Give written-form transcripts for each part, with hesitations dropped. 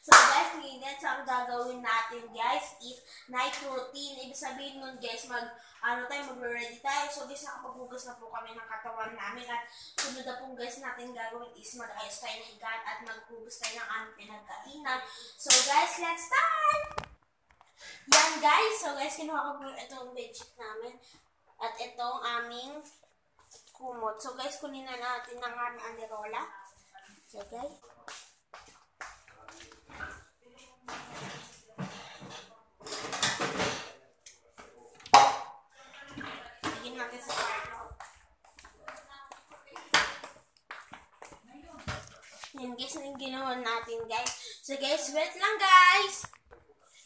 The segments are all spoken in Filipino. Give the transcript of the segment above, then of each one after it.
So guys, ngayon ang gagawin natin guys is night routine. Ibig sabihin nun guys, magre-ready tayo. So guys, nakapaghugas na po kami ng katawan namin. At sunod na po guys natin gagawin is mag-ayos tayo ng higaan at maghugas tayo ng aming pinagkainan. So guys, let's start! Yan guys, so guys, kinuha ko po itong bedsheet namin. At itong aming kumot. So guys, kunin na natin ng aming anderola. So guys, yan guys, yung ginawa natin guys. So guys, wait lang guys.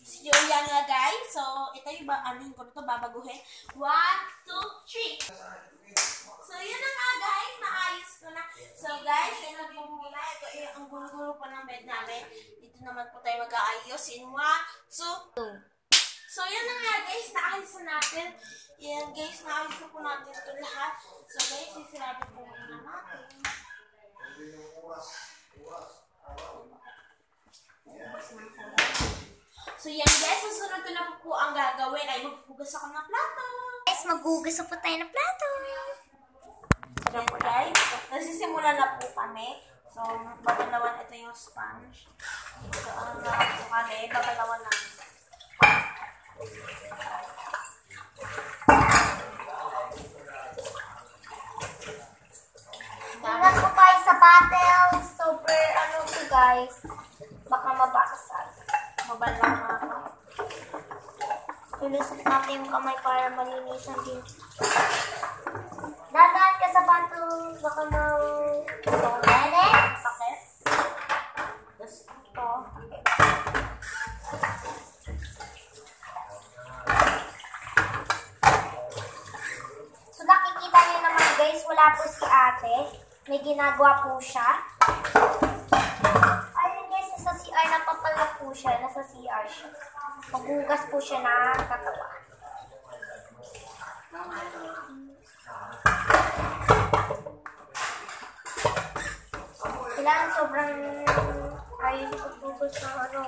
So yan nga guys. So ito yung anuhin ko ito, babaguhin. 1, 2, 3. So yun na nga guys, naayos ko na. So guys, yun na po muna. Ito ang gulo-gulo pa ng bed namin. Dito naman po tayo mag-aayos. In 1, 2. So yun na nga guys, naayos na natin. Yan guys, naayos na po natin ito lahat. So guys, sisirado po muna natin. So yan guys, susunod ko na po ang gagawin ay maghugas ako ng plato. Guys, maghugas po tayo ng plato. So yan guys, nasisimulan na po kami. So babalawan ito yung sponge. So ang po kami, babalawan namin. Tingnan po tayo sa battle. Super ano po guys. Baka mabasag. Mabalang na ako. Tulusot natin yung kamay para malinisan din. Dadaan ka sa battle. Baka next. Bakit? Tapos ito. So nakikita niyo naman guys, wala po si ate. May ginagawa po siya. Ayun guys, nasa CR na papala po siya. Nasa CR siya. Maghugas po siya ng katawan. Kailangan sobrang ayun paghugas ng ano.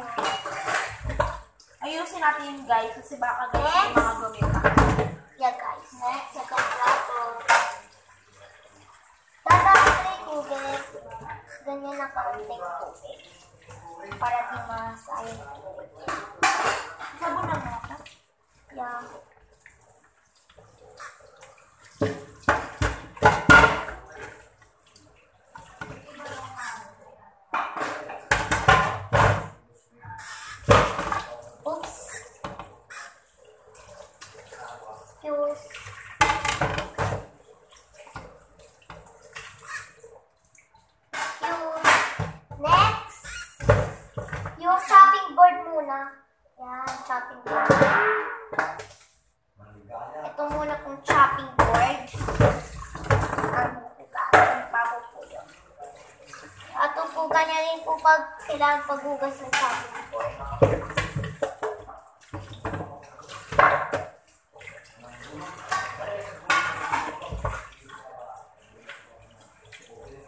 Ayusin natin yun guys, kasi baka guys yung mga gawin pa. Yeah guys. Next, sa plato. Dadaan ko guys. Ganyan na kaunting tubig. Para di masayang tubig. Sabon na mo. Yeah. Oops. Excuse. Next, yung chopping board muna. Yan, chopping board. Ito muna kung chopping board. Ang bago po yun. At po, ganyan rin po pag kailangan paghugas ng chopping board.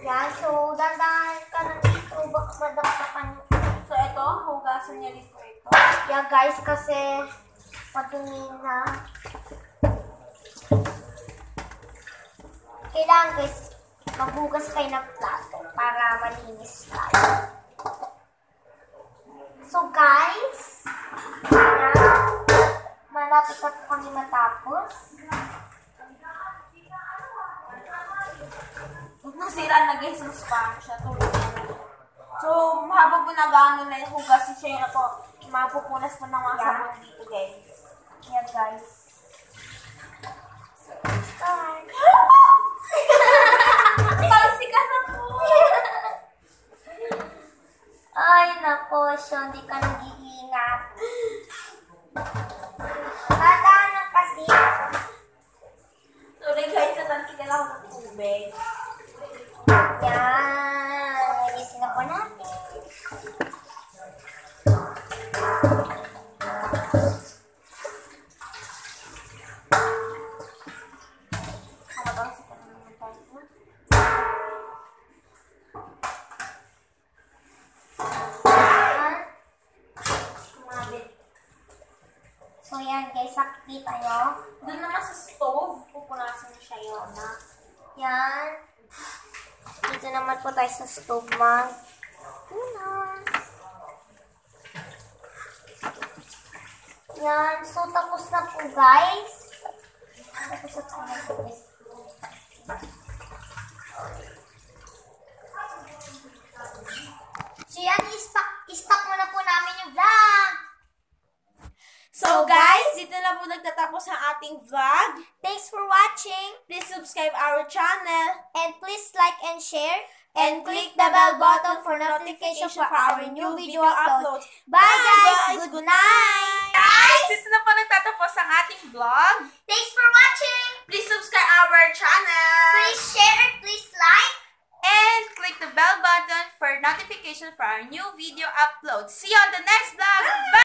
Yan, so dandahan ka na dito, baka madaktakan. So ito, hugasan niya rin po ito. Yeah guys, kasi madumi na. Kailangan guys, maghugas kayo ng plato para malinis tayo. So guys, malapit na po kami matapos. Nasira na guys yung sponge. So, habang po nag-ano na yung hugasin siya yun ako, mapupunas po ng mga sabon dito guys. Yeah guys. Start. Palsi ka na po! Ay, nako, siya, hindi ka nag-iingat. Tadaanan kasi. Sorry guys, natansikan ako ng tubig. Yan. Alisin na po natin. So, yan guys, nakikita nyo. Doon naman sa stove, pupunasan siya yun, ha? Yan. Dito naman po tayo sa stove mag. Yan. So, tapos na po guys. Tapos na po guys. So, yan. I-stop muna po namin yung vlog. So guys, dito na po nagtatapos ang ating vlog. Thanks for watching. Please subscribe our channel. And please like and share. And click the bell button for notification for our new video uploads. Bye guys! Good night! Guys, dito na po nagtatapos ang ating vlog. Thanks for watching! Please subscribe our channel. Please share, please like. And click the bell button for notification for our new video uploads. See you on the next vlog. Bye!